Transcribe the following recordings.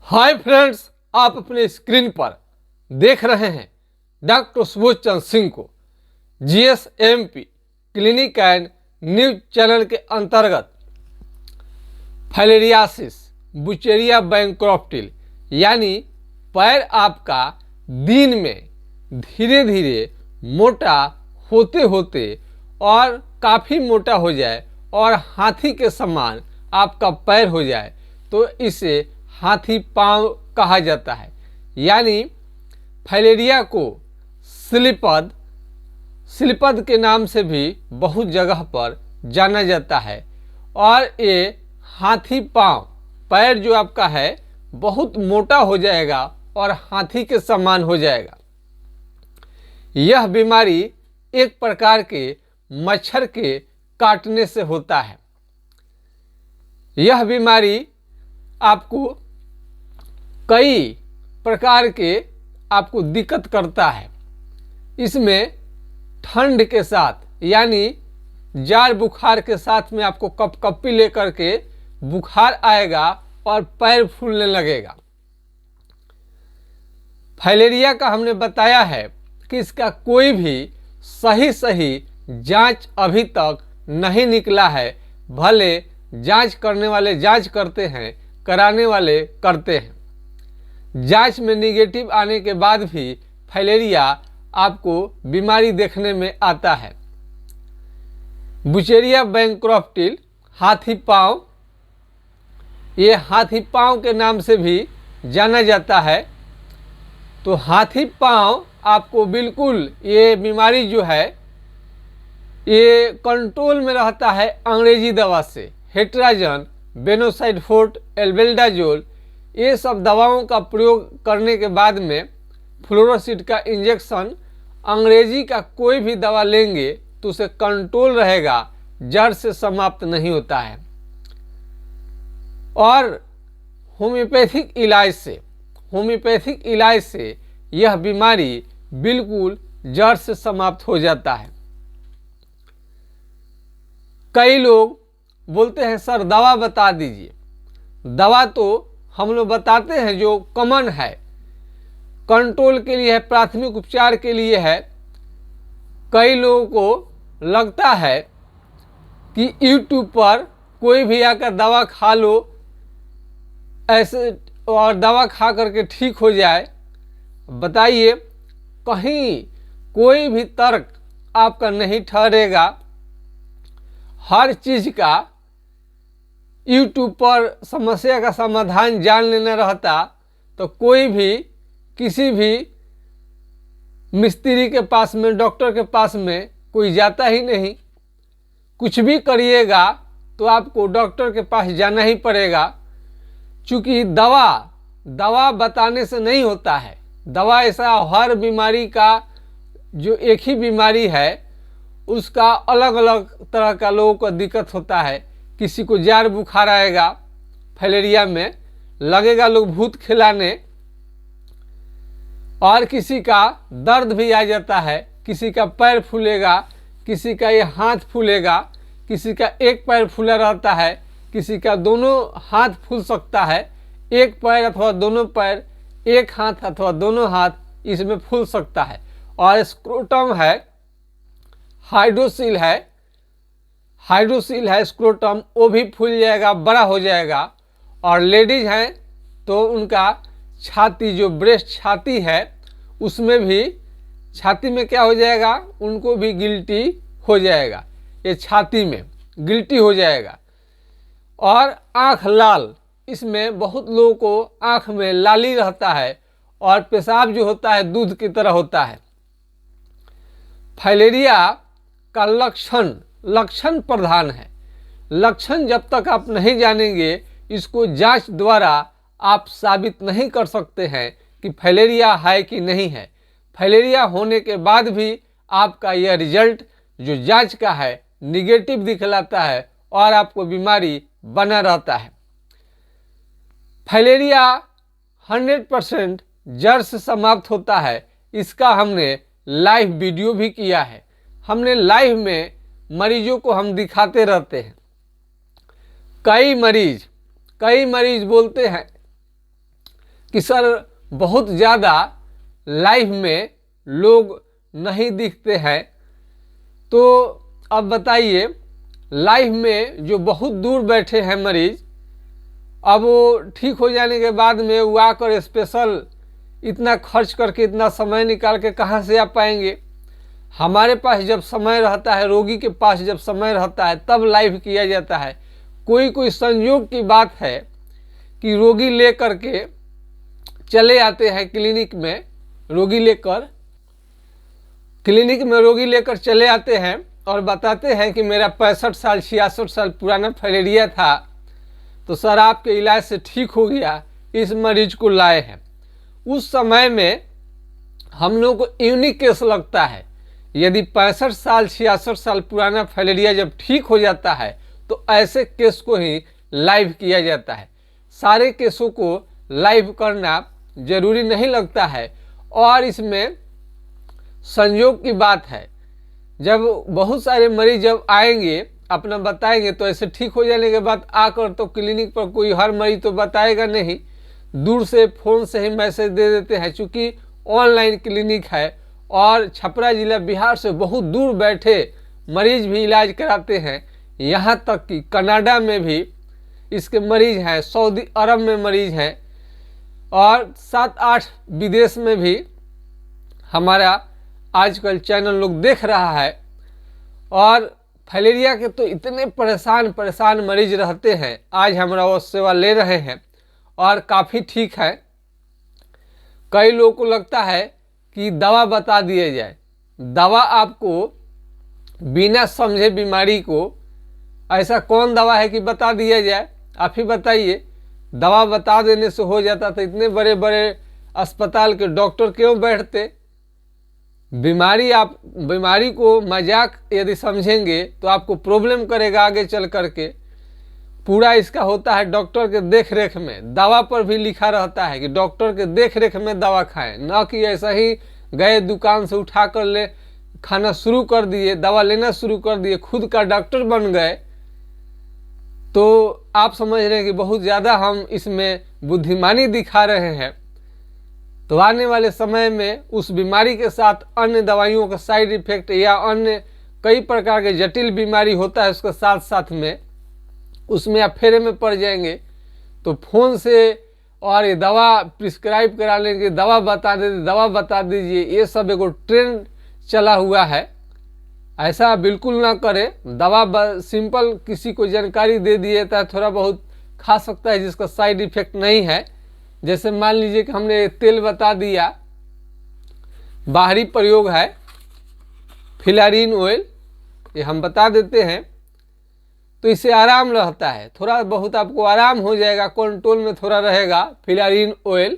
Hi friends, आप अपने screen पर देख रहे हैं डॉक्टर सुबोध चंद्र सिंह को GSMP clinic and news channel के अंतर्गत फाइलेरियासिस, बुचेरिया बैंक्रॉप्टिल यानी पैर आपका दिन में धीरे धीरे मोटा होते होते और काफ़ी मोटा हो जाए और हाथी के समान आपका पैर हो जाए तो इसे हाथी पांव कहा जाता है। यानी फाइलेरिया को स्लिपद के नाम से भी बहुत जगह पर जाना जाता है और ये हाथी पांव पैर जो आपका है बहुत मोटा हो जाएगा और हाथी के समान हो जाएगा। यह बीमारी एक प्रकार के मच्छर के काटने से होता है। यह बीमारी आपको कई प्रकार के आपको दिक्कत करता है। इसमें ठंड के साथ यानी जाड़ बुखार के साथ में आपको कपकपी लेकर के बुखार आएगा और पैर फूलने लगेगा। फाइलेरिया का हमने बताया है कि इसका कोई भी सही जांच अभी तक नहीं निकला है। भले जांच करने वाले जांच करते हैं, कराने वाले करते हैं। जांच में निगेटिव आने के बाद भी फाइलेरिया आपको बीमारी देखने में आता है। बुचेरिया बैंक्रॉप्टिल हाथी पांव, ये हाथी पांव के नाम से भी जाना जाता है। तो हाथी पांव आपको बिल्कुल ये बीमारी जो है ये कंट्रोल में रहता है अंग्रेजी दवा से। हेट्राजन, बेनोसाइड-फोर्ट, एल्बेंडाजोल, ये सब दवाओं का प्रयोग करने के बाद में फ्लोरोसिड का इंजेक्शन, अंग्रेजी का कोई भी दवा लेंगे तो उसे कंट्रोल रहेगा, जड़ से समाप्त नहीं होता है। और होम्योपैथिक इलाज से यह बीमारी बिल्कुल जड़ से समाप्त हो जाता है। कई लोग बोलते हैं सर दवा बता दीजिए। दवा तो हम लोग बताते हैं जो कॉमन है, कंट्रोल के लिए है, प्राथमिक उपचार के लिए है। कई लोगों को लगता है कि यूट्यूब पर कोई भी आकर दवा खा लो ऐसे और दवा खा करके ठीक हो जाए। बताइए, कहीं कोई भी तर्क आपका नहीं ठहरेगा। हर चीज़ का यूट्यूब पर समस्या का समाधान जान लेना रहता तो कोई भी किसी भी मिस्त्री के पास में, डॉक्टर के पास में कोई जाता ही नहीं। कुछ भी करिएगा तो आपको डॉक्टर के पास जाना ही पड़ेगा, क्योंकि दवा बताने से नहीं होता है। दवा ऐसा हर बीमारी का जो एक ही बीमारी है उसका अलग अलग तरह का लोगों को दिक्कत होता है। किसी को जाड़ बुखार आएगा, फाइलेरिया में लगेगा लोग भूत खिलाने, और किसी का दर्द भी आ जाता है। किसी का पैर फूलेगा, किसी का ये हाथ फूलेगा, किसी का एक पैर फूला रहता है, किसी का दोनों हाथ फूल सकता है। एक पैर अथवा दोनों पैर, एक हाथ अथवा दोनों हाथ इसमें फूल सकता है। और स्क्रोटम है, हाइड्रोसिल है स्क्रोटम, वो भी फूल जाएगा, बड़ा हो जाएगा। और लेडीज हैं तो उनका छाती, जो ब्रेस्ट छाती है, उसमें भी छाती में क्या हो जाएगा, उनको भी गिल्टी हो जाएगा। ये छाती में गिल्टी हो जाएगा। और आँख लाल, इसमें बहुत लोगों को आँख में लाली रहता है और पेशाब जो होता है दूध की तरह होता है। फाइलेरिया का लक्षण प्रधान है। लक्षण जब तक आप नहीं जानेंगे, इसको जांच द्वारा आप साबित नहीं कर सकते हैं कि फाइलेरिया है कि नहीं है। फाइलेरिया होने के बाद भी आपका यह रिजल्ट जो जांच का है निगेटिव दिखलाता है और आपको बीमारी बना रहता है। फाइलेरिया 100% जड़ से समाप्त होता है। इसका हमने लाइव वीडियो भी किया है। हमने लाइव में मरीजों को हम दिखाते रहते हैं। कई मरीज बोलते हैं कि सर बहुत ज़्यादा लाइफ में लोग नहीं दिखते हैं, तो अब बताइए लाइफ में जो बहुत दूर बैठे हैं मरीज, अब वो ठीक हो जाने के बाद में वो आकर स्पेशल इतना खर्च करके इतना समय निकाल के कहाँ से आ पाएंगे। हमारे पास जब समय रहता है, रोगी के पास जब समय रहता है, तब लाइव किया जाता है। कोई संयोग की बात है कि रोगी लेकर के चले आते हैं क्लिनिक में, रोगी लेकर चले आते हैं और बताते हैं कि मेरा 65 साल 66 साल पुराना फाइलेरिया था, तो सर आपके इलाज से ठीक हो गया, इस मरीज को लाए हैं। उस समय में हम लोग को यूनिक केस लगता है। यदि 65 साल 66 साल पुराना फाइलेरिया जब ठीक हो जाता है तो ऐसे केस को ही लाइव किया जाता है। सारे केसों को लाइव करना जरूरी नहीं लगता है। और इसमें संयोग की बात है, जब बहुत सारे मरीज जब आएंगे अपना बताएंगे तो ऐसे ठीक हो जाने के बाद आकर तो क्लिनिक पर कोई हर मरीज तो बताएगा नहीं, दूर से फ़ोन से ही मैसेज दे देते हैं। चूँकि ऑनलाइन क्लिनिक है और छपरा जिला बिहार से बहुत दूर बैठे मरीज भी इलाज कराते हैं, यहाँ तक कि कनाडा में भी इसके मरीज हैं, सऊदी अरब में मरीज हैं और 7-8 विदेश में भी हमारा आजकल चैनल लोग देख रहा है। और फाइलेरिया के तो इतने परेशान मरीज रहते हैं, आज हमारा वो सेवा ले रहे हैं और काफ़ी ठीक है। कई लोगों को लगता है कि दवा बता दिए जाए, दवा आपको बिना समझे बीमारी को, ऐसा कौन दवा है कि बता दिया जाए? आप ही बताइए। दवा बता देने से हो जाता तो इतने बड़े बड़े अस्पताल के डॉक्टर क्यों बैठते? बीमारी को मजाक यदि समझेंगे तो आपको प्रॉब्लम करेगा आगे चल करके। पूरा इसका होता है डॉक्टर के देख रेख में, दवा पर भी लिखा रहता है कि डॉक्टर के देख रेख में दवा खाएं, न कि ऐसा ही गए दुकान से उठा कर ले खाना शुरू कर दिए, दवा लेना शुरू कर दिए, खुद का डॉक्टर बन गए। तो आप समझ रहे हैं कि बहुत ज़्यादा हम इसमें बुद्धिमानी दिखा रहे हैं। तो आने वाले समय में उस बीमारी के साथ अन्य दवाइयों का साइड इफेक्ट या अन्य कई प्रकार के जटिल बीमारी होता है उसके साथ साथ में, उसमें आप फेरे में पड़ जाएंगे। तो फ़ोन से और ये दवा प्रिस्क्राइब करा लेंगे, दवा बता दीजिए, ये सब एक ट्रेंड चला हुआ है। ऐसा बिल्कुल ना करें। दवा सिंपल किसी को जानकारी दे दिए तो थोड़ा बहुत खा सकता है जिसका साइड इफेक्ट नहीं है। जैसे मान लीजिए कि हमने तेल बता दिया, बाहरी प्रयोग है फिलारीन ऑयल, ये हम बता देते हैं, तो इससे आराम रहता है, थोड़ा बहुत आपको आराम हो जाएगा, कंट्रोल में थोड़ा रहेगा फिलारीन ऑयल।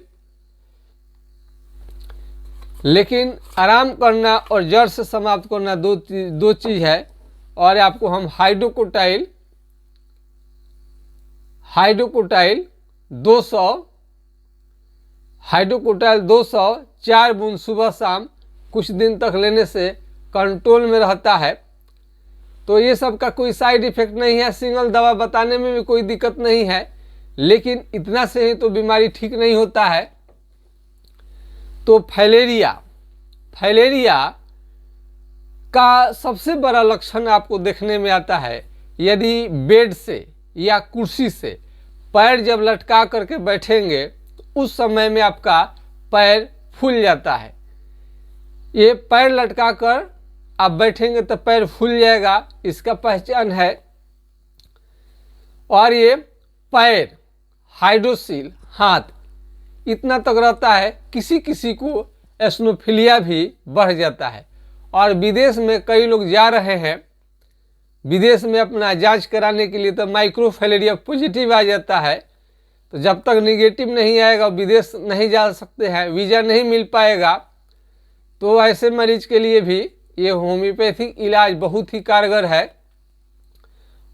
लेकिन आराम करना और जड़ से समाप्त करना दो चीज़ है। और आपको हम हाइड्रोकोटाइल 200 4 बूंद सुबह शाम कुछ दिन तक लेने से कंट्रोल में रहता है। तो ये सब का कोई साइड इफेक्ट नहीं है, सिंगल दवा बताने में भी कोई दिक्कत नहीं है, लेकिन इतना से ही तो बीमारी ठीक नहीं होता है। तो फाइलेरिया का सबसे बड़ा लक्षण आपको देखने में आता है, यदि बेड से या कुर्सी से पैर जब लटका करके बैठेंगे तो उस समय में आपका पैर फूल जाता है। ये पैर लटका कर आप बैठेंगे तो पैर फूल जाएगा, इसका पहचान है। और ये पैर हाइड्रोसील हाथ इतना तक रहता है, किसी किसी को एस्नोफिलिया भी बढ़ जाता है। और विदेश में कई लोग जा रहे हैं, विदेश में अपना जांच कराने के लिए, तो माइक्रोफाइलेरिया पॉजिटिव आ जाता है। तो जब तक निगेटिव नहीं आएगा विदेश नहीं जा सकते हैं, वीज़ा नहीं मिल पाएगा। तो ऐसे मरीज के लिए भी ये होम्योपैथिक इलाज बहुत ही कारगर है।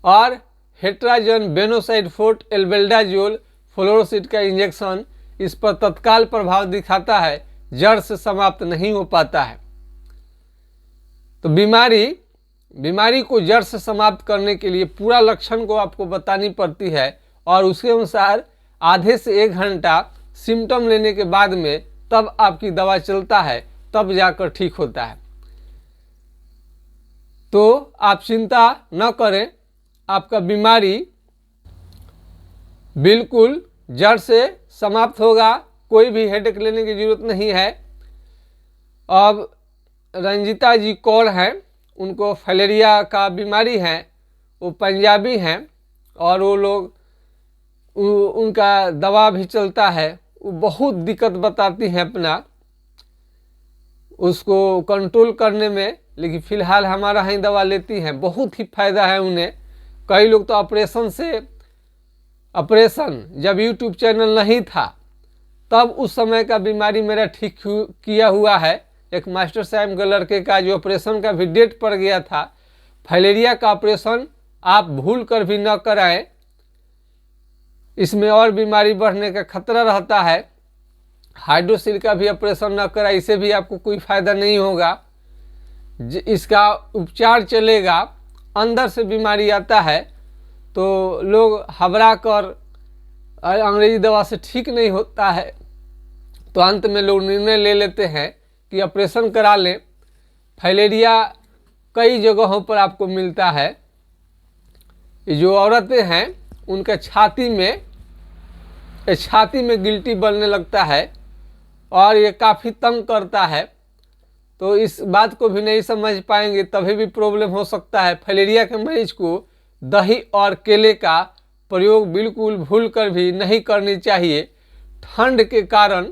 और हेट्राजन बेनोसाइड फोर्ट एल्बेंडाजोल फ्लोरोसिड का इंजेक्शन इस पर तत्काल प्रभाव दिखाता है, जड़ से समाप्त नहीं हो पाता है। तो बीमारी को जड़ से समाप्त करने के लिए पूरा लक्षण को आपको बतानी पड़ती है और उसके अनुसार आधे से 1 घंटा सिम्टम लेने के बाद में तब आपकी दवा चलता है, तब जाकर ठीक होता है। तो आप चिंता न करें, आपका बीमारी बिल्कुल जड़ से समाप्त होगा, कोई भी हेडेक लेने की जरूरत नहीं है। अब रंजिता जी कौर हैं, उनको फलेरिया का बीमारी है, वो पंजाबी हैं और वो लोग उनका दवा भी चलता है। वो बहुत दिक्कत बताती हैं अपना उसको कंट्रोल करने में, लेकिन फ़िलहाल हमारा ही दवा लेती हैं, बहुत ही फायदा है उन्हें। कई लोग तो ऑपरेशन जब यूट्यूब चैनल नहीं था तब उस समय का बीमारी मेरा ठीक किया हुआ है। एक मास्टर साहब के लड़के का जो ऑपरेशन का भी डेट पड़ गया था। फलेरिया का ऑपरेशन आप भूल कर भी न कराएं, इसमें और बीमारी बढ़ने का खतरा रहता है। हाइड्रोसील का भी ऑपरेशन न कराएं, इससे भी आपको कोई फायदा नहीं होगा। इसका उपचार चलेगा, अंदर से बीमारी आता है तो लोग घबरा कर अंग्रेजी दवा से ठीक नहीं होता है तो अंत में लोग निर्णय ले लेते हैं कि ऑपरेशन करा लें। फलेरिया कई जगहों पर आपको मिलता है। ये जो औरतें हैं उनके छाती में गिल्टी बनने लगता है और ये काफ़ी तंग करता है, तो इस बात को भी नहीं समझ पाएंगे तभी भी प्रॉब्लम हो सकता है। फलेरिया के मरीज को दही और केले का प्रयोग बिल्कुल भूल कर भी नहीं करनी चाहिए। ठंड के कारण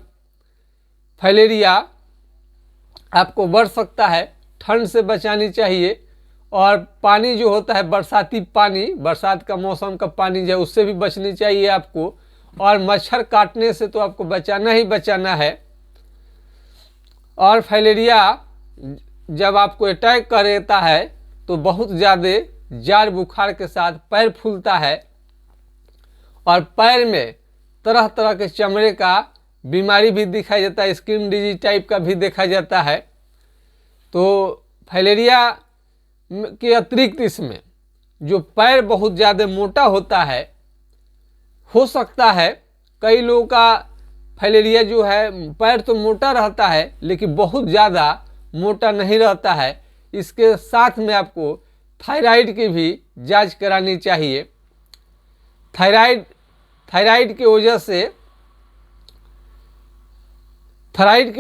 फलेरिया आपको बढ़ सकता है, ठंड से बचानी चाहिए। और पानी जो होता है बरसाती पानी, बरसात का मौसम का पानी जो है उससे भी बचनी चाहिए आपको। और मच्छर काटने से तो आपको बचाना ही बचाना है। और फलेरिया जब आपको अटैक कर देता है तो बहुत ज़्यादा जाड़ बुखार के साथ पैर फूलता है और पैर में तरह तरह के चमड़े का बीमारी भी दिखाई जाता है, स्किन डिजीज टाइप का भी देखा जाता है। तो फलेरिया के अतिरिक्त इसमें जो पैर बहुत ज़्यादा मोटा होता है, हो सकता है कई लोगों का फलेरिया जो है पैर तो मोटा रहता है लेकिन बहुत ज़्यादा मोटा नहीं रहता है। इसके साथ में आपको थायराइड की भी जांच करानी चाहिए। थायराइड की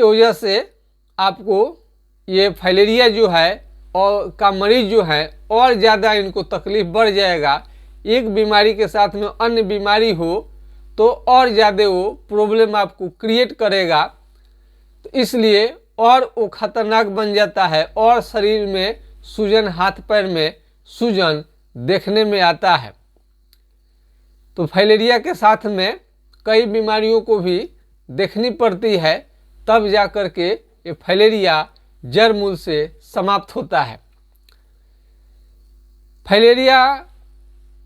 वजह से आपको ये फलेरिया जो है और का मरीज जो है और ज़्यादा इनको तकलीफ बढ़ जाएगा। एक बीमारी के साथ में अन्य बीमारी हो तो और ज़्यादा वो प्रॉब्लम आपको क्रिएट करेगा, तो इसलिए और वो खतरनाक बन जाता है और शरीर में सूजन, हाथ पैर में सूजन देखने में आता है। तो फलेरिया के साथ में कई बीमारियों को भी देखनी पड़ती है, तब जा कर के ये फलेरिया जड़ मूल से समाप्त होता है। फलेरिया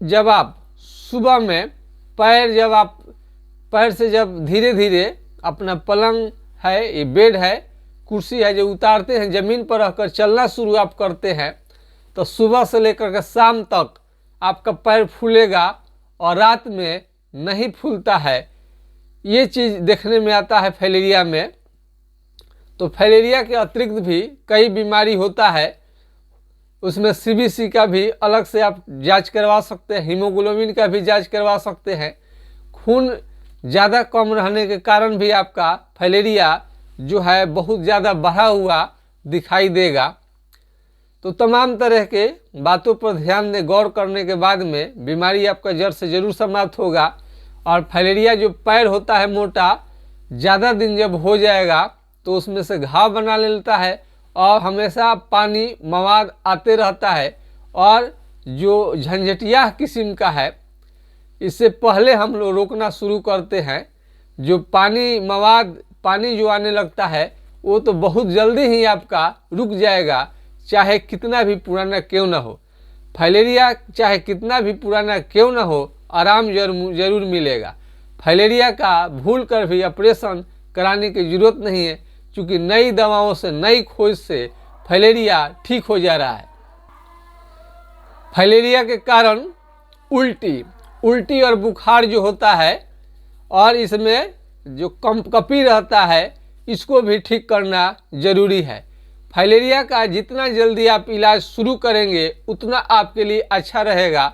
जब आप सुबह में पैर से जब धीरे धीरे अपना पलंग है, ये बेड है, कुर्सी है, जो उतारते हैं ज़मीन पर रखकर चलना शुरू आप करते हैं तो सुबह से लेकर के शाम तक आपका पैर फूलेगा और रात में नहीं फूलता है। ये चीज़ देखने में आता है फलेरिया में। तो फलेरिया के अतिरिक्त भी कई बीमारी होता है, उसमें सीबीसी का भी अलग से आप जांच करवा सकते हैं, हीमोग्लोबिन का भी जांच करवा सकते हैं। खून ज़्यादा कम रहने के कारण भी आपका फलेरिया जो है बहुत ज़्यादा बढ़ा हुआ दिखाई देगा। तो तमाम तरह के बातों पर ध्यान दें, गौर करने के बाद में बीमारी आपका जड़ से ज़रूर समाप्त होगा। और फलेरिया जो पैर होता है मोटा, ज़्यादा दिन जब हो जाएगा तो उसमें से घाव बना लेता है और हमेशा पानी मवाद आते रहता है। और जो झंझटिया किस्म का है, इससे पहले हम लोग रोकना शुरू करते हैं। जो पानी जो आने लगता है वो तो बहुत जल्दी ही आपका रुक जाएगा, चाहे कितना भी पुराना क्यों ना हो। फलेरिया चाहे कितना भी पुराना क्यों ना हो, आराम जरूर मिलेगा। फलेरिया का भूल कर भी ऑपरेशन कराने की जरूरत नहीं है, क्योंकि नई दवाओं से, नई खोज से फलेरिया ठीक हो जा रहा है। फलेरिया के कारण उल्टी और बुखार जो होता है, और इसमें जो कपी रहता है इसको भी ठीक करना जरूरी है। फाइलेरिया का जितना जल्दी आप इलाज शुरू करेंगे उतना आपके लिए अच्छा रहेगा।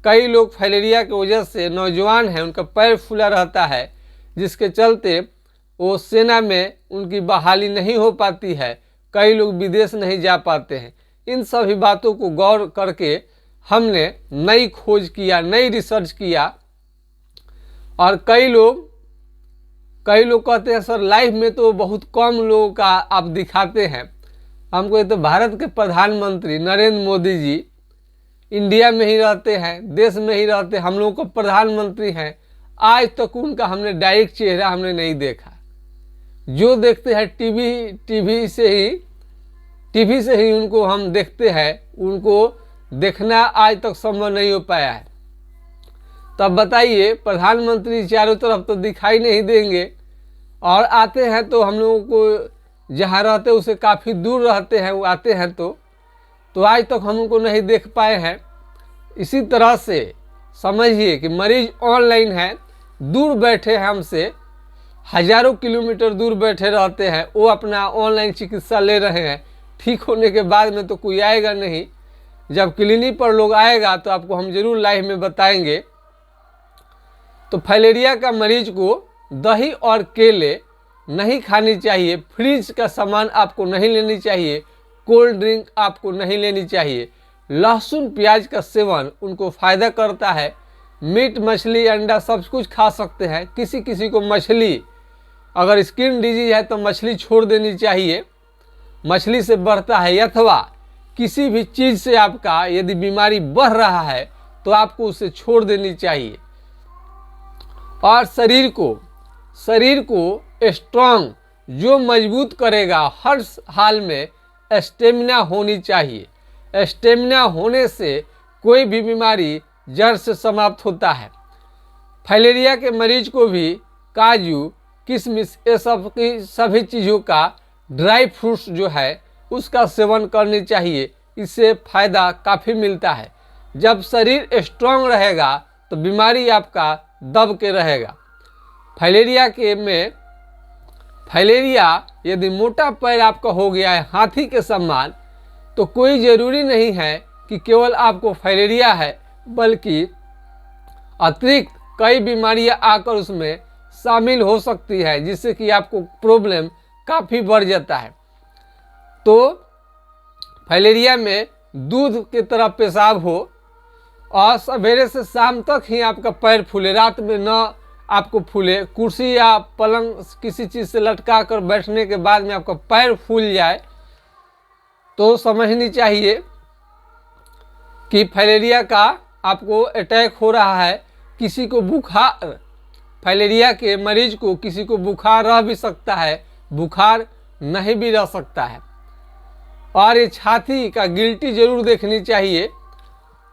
कई लोग फाइलेरिया की वजह से नौजवान हैं, उनका पैर फूला रहता है, जिसके चलते वो सेना में उनकी बहाली नहीं हो पाती है। कई लोग विदेश नहीं जा पाते हैं। इन सभी बातों को गौर करके हमने नई खोज किया, नई रिसर्च किया। और कई लोग कहते हैं सर लाइफ में तो बहुत कम लोगों का आप दिखाते हैं हमको। ये तो भारत के प्रधानमंत्री नरेंद्र मोदी जी इंडिया में ही रहते हैं, देश में ही रहते हैं, हम लोगों को प्रधानमंत्री हैं, आज तक उनका हमने डायरेक्ट चेहरा हमने नहीं देखा। जो देखते हैं टीवी से ही उनको हम देखते हैं, उनको देखना आज तक संभव नहीं हो पाया है। तब बताइए प्रधानमंत्री चारों तरफ तो दिखाई नहीं देंगे, और आते हैं तो हम लोगों को जहाँ रहते उसे काफ़ी दूर रहते हैं, वो आते हैं तो आज तक हम उनको नहीं देख पाए हैं। इसी तरह से समझिए कि मरीज ऑनलाइन है, दूर बैठे हैं हमसे, हजारों किलोमीटर दूर बैठे रहते हैं, वो अपना ऑनलाइन चिकित्सा ले रहे हैं। ठीक होने के बाद में तो कोई आएगा नहीं। जब क्लिनिक पर लोग आएगा तो आपको हम जरूर लाइव में बताएंगे। तो फाइलेरिया का मरीज को दही और केले नहीं खानी चाहिए, फ्रिज का सामान आपको नहीं लेनी चाहिए, कोल्ड ड्रिंक आपको नहीं लेनी चाहिए। लहसुन प्याज का सेवन उनको फ़ायदा करता है। मीट मछली अंडा सब कुछ खा सकते हैं। किसी किसी को मछली, अगर स्किन डिजीज है तो मछली छोड़ देनी चाहिए, मछली से बढ़ता है। अथवा किसी भी चीज़ से आपका यदि बीमारी बढ़ रहा है तो आपको उसे छोड़ देनी चाहिए। और शरीर को स्ट्रांग, जो मजबूत करेगा, हर हाल में स्टेमिना होनी चाहिए। स्टेमिना होने से कोई भी बीमारी जड़ से समाप्त होता है। फाइलेरिया के मरीज को भी काजू, किशमिश, ये सब की सभी चीज़ों का, ड्राई फ्रूट्स जो है उसका सेवन करनी चाहिए। इससे फ़ायदा काफ़ी मिलता है। जब शरीर स्ट्रांग रहेगा तो बीमारी आपका दब के रहेगा। फाइलेरिया यदि मोटा पैर आपका हो गया है हाथी के समान, तो कोई ज़रूरी नहीं है कि केवल आपको फाइलेरिया है, बल्कि अतिरिक्त कई बीमारियां आकर उसमें शामिल हो सकती है, जिससे कि आपको प्रॉब्लम काफ़ी बढ़ जाता है। तो फाइलेरिया में दूध की तरह पेशाब हो और सवेरे से शाम तक ही आपका पैर फूले, रात में न आपको फूले, कुर्सी या पलंग किसी चीज़ से लटका कर बैठने के बाद में आपका पैर फूल जाए, तो समझनी चाहिए कि फाइलेरिया का आपको अटैक हो रहा है। किसी को बुखार, फाइलेरिया के मरीज को किसी को बुखार रह भी सकता है, बुखार नहीं भी रह सकता है। और ये छाती का गिल्टी जरूर देखनी चाहिए।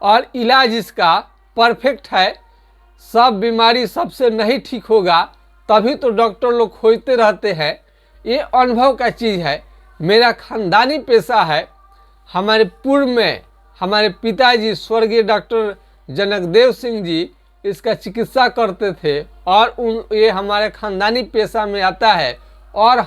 और इलाज इसका परफेक्ट है। सब बीमारी सबसे नहीं ठीक होगा, तभी तो डॉक्टर लोग खोजते रहते हैं। ये अनुभव का चीज़ है। मेरा खानदानी पेशा है। हमारे पूर्व में हमारे पिताजी स्वर्गीय डॉक्टर जनकदेव सिंह जी इसका चिकित्सा करते थे, और ये हमारे खानदानी पेशा में आता है। और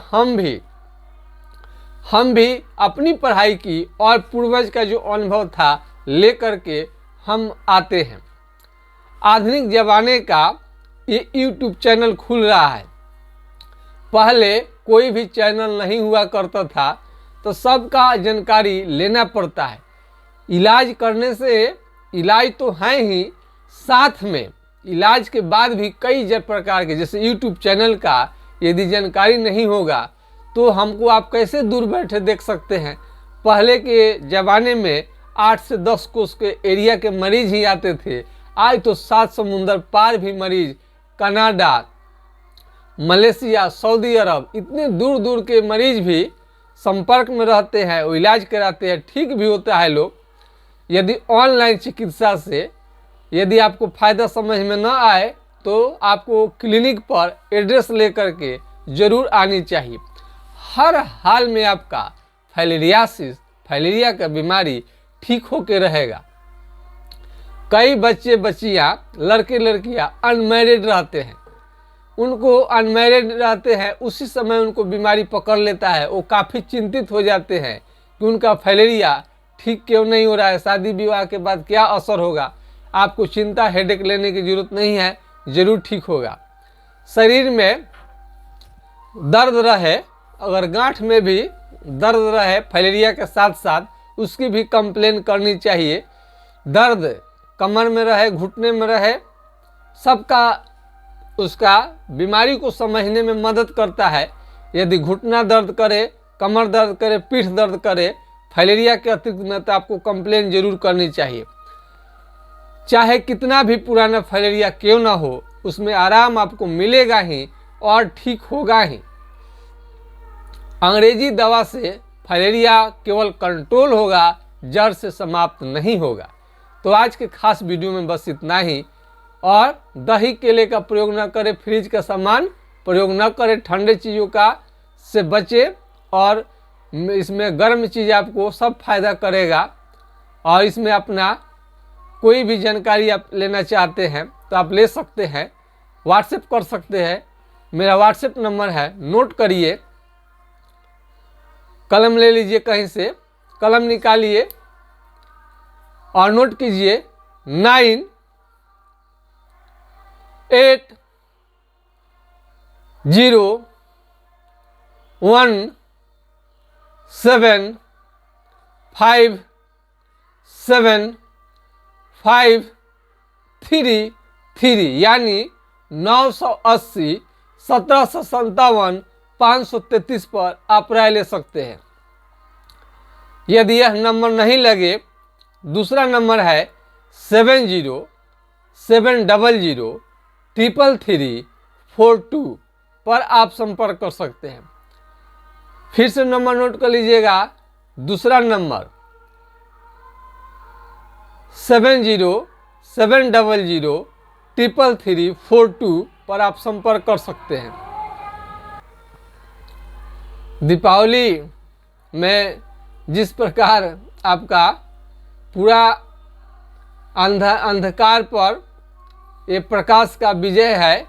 हम भी अपनी पढ़ाई की और पूर्वज का जो अनुभव था लेकर के हम आते हैं। आधुनिक ज़माने का ये YouTube चैनल खुल रहा है। पहले कोई भी चैनल नहीं हुआ करता था, तो सबका जानकारी लेना पड़ता है। इलाज करने से, इलाज तो है ही, साथ में इलाज के बाद भी कई प्रकार के, जैसे YouTube चैनल का यदि जानकारी नहीं होगा तो हमको आप कैसे दूर बैठे देख सकते हैं। पहले के ज़माने में 8 से 10 कोस के एरिया के मरीज ही आते थे। आज तो 7 समुंदर पार भी मरीज, कनाडा, मलेशिया, सऊदी अरब, इतने दूर दूर के मरीज भी संपर्क में रहते हैं, वो इलाज कराते हैं, ठीक भी होता है लोग। यदि ऑनलाइन चिकित्सा से यदि आपको फ़ायदा समझ में न आए तो आपको क्लिनिक पर एड्रेस लेकर के ज़रूर आनी चाहिए। हर हाल में आपका फाइलेरिया का बीमारी ठीक होके रहेगा। कई बच्चे बच्चियां, लड़के लड़कियां अनमैरिड रहते हैं, उनको अनमैरिड रहते हैं उसी समय उनको बीमारी पकड़ लेता है, वो काफ़ी चिंतित हो जाते हैं कि उनका फाइलेरिया ठीक क्यों नहीं हो रहा है, शादी विवाह के बाद क्या असर होगा। आपको चिंता हेडेक लेने की ज़रूरत नहीं है, ज़रूर ठीक होगा। शरीर में दर्द रहे, अगर गांठ में भी दर्द रहे फाइलेरिया के साथ साथ उसकी भी कंप्लेन करनी चाहिए। दर्द कमर में रहे, घुटने में रहे, सबका उसका बीमारी को समझने में मदद करता है। यदि घुटना दर्द करे, कमर दर्द करे, पीठ दर्द करे फाइलेरिया के अतिरिक्त में, तो आपको कंप्लेन जरूर करनी चाहिए। चाहे कितना भी पुराना फाइलेरिया क्यों ना हो, उसमें आराम आपको मिलेगा ही और ठीक होगा ही। अंग्रेजी दवा से फाइलेरिया केवल कंट्रोल होगा, जड़ से समाप्त नहीं होगा। तो आज के खास वीडियो में बस इतना ही। और दही केले का प्रयोग न करें, फ्रिज का सामान प्रयोग न करें, ठंडे चीज़ों का से बचें। और इसमें गर्म चीज़ आपको सब फायदा करेगा। और इसमें अपना कोई भी जानकारी आप लेना चाहते हैं तो आप ले सकते हैं, व्हाट्सएप कर सकते हैं। मेरा व्हाट्सएप नंबर है, नोट करिए, कलम ले लीजिए, कहीं से कलम निकालिए और नोट कीजिए 9801757533 यानी 980 1757 533 पर आप राय ले सकते हैं। यदि यह नंबर नहीं लगे, दूसरा नंबर है 7070333342 पर आप संपर्क कर सकते हैं। फिर से नंबर नोट कर लीजिएगा, दूसरा नंबर 7070333342 पर आप संपर्क कर सकते हैं। दीपावली में जिस प्रकार आपका पूरा अंधकार पर ये प्रकाश का विजय है,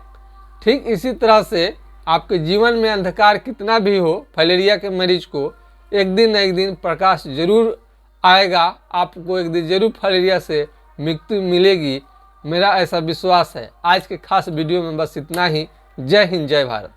ठीक इसी तरह से आपके जीवन में अंधकार कितना भी हो, फाइलेरिया के मरीज को एक दिन न एक दिन प्रकाश जरूर आएगा। आपको एक दिन जरूर फाइलेरिया से मुक्ति मिलेगी, मेरा ऐसा विश्वास है। आज के खास वीडियो में बस इतना ही। जय हिंद, जय भारत।